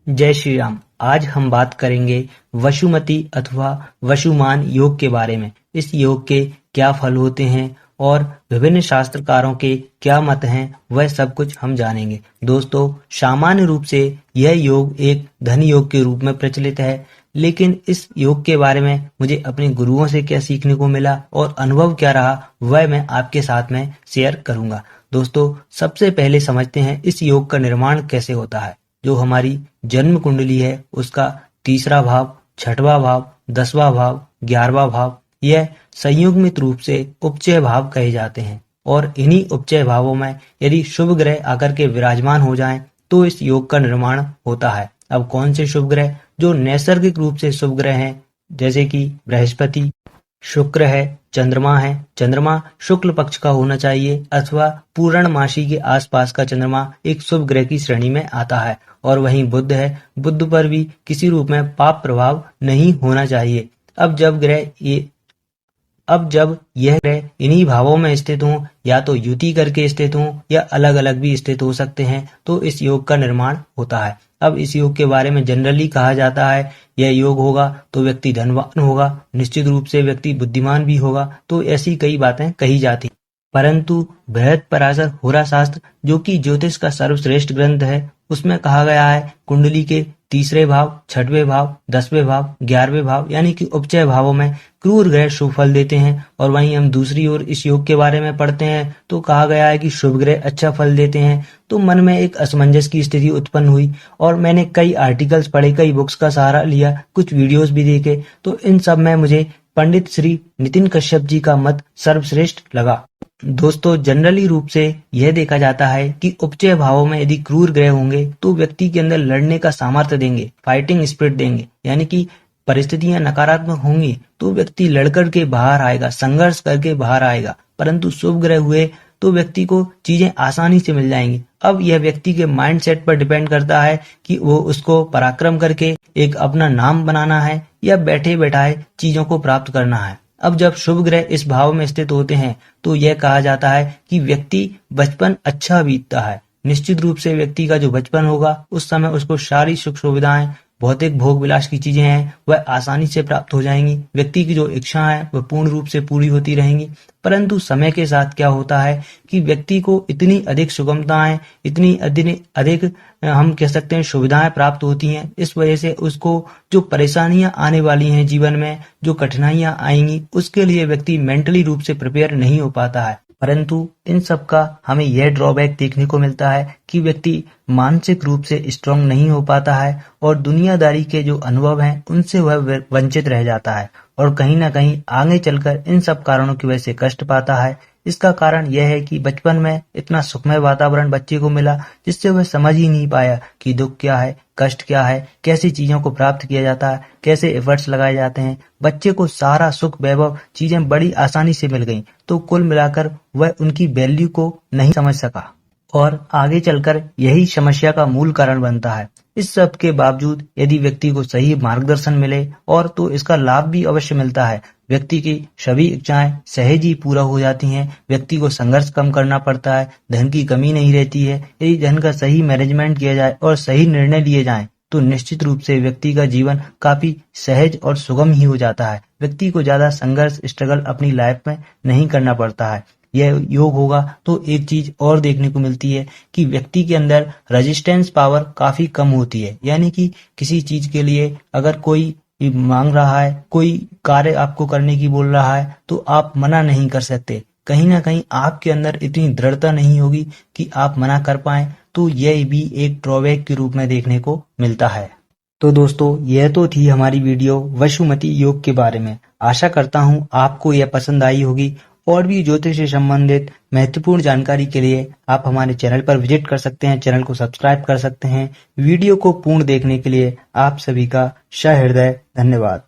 जय श्री राम। आज हम बात करेंगे वसुमती अथवा वसुमान योग के बारे में। इस योग के क्या फल होते हैं और विभिन्न शास्त्रकारों के क्या मत हैं, वह सब कुछ हम जानेंगे। दोस्तों, सामान्य रूप से यह योग एक धन योग के रूप में प्रचलित है, लेकिन इस योग के बारे में मुझे अपने गुरुओं से क्या सीखने को मिला और अनुभव क्या रहा, वह मैं आपके साथ में शेयर करूंगा। दोस्तों, सबसे पहले समझते हैं इस योग का निर्माण कैसे होता है। जो हमारी जन्म कुंडली है उसका तीसरा भाव, छठवां भाव, 10वां भाव, 11वां भाव, यह संयुग्मित रूप से उपचय भाव कहे जाते हैं। और इन्हीं उपचय भावों में यदि शुभ ग्रह आकर के विराजमान हो जाएं तो इस योग का निर्माण होता है। अब कौन से शुभ ग्रह? जो नैसर्गिक रूप से शुभ ग्रह हैं, जैसे कि बृहस्पति, शुक्र है, चंद्रमा है। चंद्रमा शुक्ल पक्ष का होना चाहिए अथवा पूर्णमासी के आसपास का चंद्रमा एक शुभ ग्रह की श्रेणी में आता है। और वहीं बुध है, बुध पर भी किसी रूप में पाप प्रभाव नहीं होना चाहिए। अब जब यह ग्रह इन्हीं भावों में स्थित हों, या तो युति करके स्थित हों या अलग अलग भी स्थित हो सकते हैं, तो इस योग का निर्माण होता है। अब इस योग के बारे में जनरली कहा जाता है, यह योग होगा तो व्यक्ति धनवान होगा, निश्चित रूप से व्यक्ति बुद्धिमान भी होगा। तो ऐसी कई बातें कही जाती, परंतु बृहत्पराशर होरा शास्त्र, जो कि ज्योतिष का सर्वश्रेष्ठ ग्रंथ है, उसमें कहा गया है कुंडली के तीसरे भाव, छठवें भाव, 10वें भाव, 11वें भाव यानी कि उपचय भावों में क्रूर ग्रह शुभ फल देते हैं। और वहीं हम दूसरी ओर इस योग के बारे में पढ़ते हैं तो कहा गया है कि शुभ ग्रह अच्छा फल देते हैं। तो मन में एक असमंजस की स्थिति उत्पन्न हुई और मैंने कई आर्टिकल्स पढ़े, कई बुक्स का सहारा लिया, कुछ वीडियोस भी देखे। तो इन सब में मुझे पंडित श्री नितिन कश्यप जी का मत सर्वश्रेष्ठ लगा। दोस्तों, जनरली रूप से यह देखा जाता है कि उपचय भावों में यदि क्रूर ग्रह होंगे तो व्यक्ति के अंदर लड़ने का सामर्थ्य देंगे, फाइटिंग स्पिरिट देंगे, यानी कि परिस्थितियां नकारात्मक होंगी तो व्यक्ति लड़कर के बाहर आएगा, संघर्ष करके बाहर आएगा। परंतु शुभ ग्रह हुए तो व्यक्ति को चीजें आसानी से मिल जाएंगी। अब यह व्यक्ति के माइंड सेट पर डिपेंड करता है कि वो उसको पराक्रम करके एक अपना नाम बनाना है या बैठे बैठाए चीजों को प्राप्त करना है। अब जब शुभ ग्रह इस भाव में स्थित होते हैं तो यह कहा जाता है कि व्यक्ति बचपन अच्छा बीतता है। निश्चित रूप से व्यक्ति का जो बचपन होगा उस समय उसको सारी सुख सुविधाएं, भौतिक भोग विलास की चीजें हैं, वह आसानी से प्राप्त हो जाएंगी। व्यक्ति की जो इच्छा है वह पूर्ण रूप से पूरी होती रहेंगी। परंतु समय के साथ क्या होता है कि व्यक्ति को इतनी अधिक सुगमताएं, इतनी अधिक हम कह सकते हैं सुविधाएं प्राप्त होती हैं। इस वजह से उसको जो परेशानियां आने वाली हैं जीवन में, जो कठिनाइयां आएंगी, उसके लिए व्यक्ति मेंटली रूप से प्रिपेयर नहीं हो पाता है। परंतु इन सब का हमें यह ड्रॉबैक देखने को मिलता है कि व्यक्ति मानसिक रूप से स्ट्रांग नहीं हो पाता है और दुनियादारी के जो अनुभव हैं उनसे वह वंचित रह जाता है और कहीं ना कहीं आगे चलकर इन सब कारणों की वजह से कष्ट पाता है। इसका कारण यह है कि बचपन में इतना सुखमय वातावरण बच्चे को मिला जिससे वह समझ ही नहीं पाया कि दुख क्या है, कष्ट क्या है, कैसी चीजों को प्राप्त किया जाता है, कैसे एफर्ट्स लगाए जाते हैं। बच्चे को सारा सुख वैभव चीजें बड़ी आसानी से मिल गईं, तो कुल मिलाकर वह उनकी वैल्यू को नहीं समझ सका और आगे चलकर यही समस्या का मूल कारण बनता है। इस सब के बावजूद यदि व्यक्ति को सही मार्गदर्शन मिले और तो इसका लाभ भी अवश्य मिलता है। व्यक्ति की सभी इच्छाएं सहज ही पूरा हो जाती हैं। व्यक्ति को संघर्ष कम करना पड़ता है, धन की कमी नहीं रहती है। यदि धन का सही मैनेजमेंट किया जाए और सही निर्णय लिए जाएं तो निश्चित रूप से व्यक्ति का जीवन काफी सहज और सुगम ही हो जाता है। व्यक्ति को ज्यादा संघर्ष, स्ट्रगल अपनी लाइफ में नहीं करना पड़ता है। यह योग होगा तो एक चीज और देखने को मिलती है कि व्यक्ति के अंदर रेजिस्टेंस पावर काफी कम होती है। यानी कि किसी चीज के लिए अगर कोई मांग रहा है, कोई कार्य आपको करने की बोल रहा है, तो आप मना नहीं कर सकते। कहीं ना कहीं आपके अंदर इतनी दृढ़ता नहीं होगी कि आप मना कर पाए। तो यह भी एक ड्रॉबैक के रूप में देखने को मिलता है। तो दोस्तों, यह तो थी हमारी वीडियो वसुमती योग के बारे में। आशा करता हूँ आपको यह पसंद आई होगी। और भी ज्योतिष से संबंधित महत्वपूर्ण जानकारी के लिए आप हमारे चैनल पर विजिट कर सकते हैं, चैनल को सब्सक्राइब कर सकते हैं। वीडियो को पूर्ण देखने के लिए आप सभी का सहृदय धन्यवाद।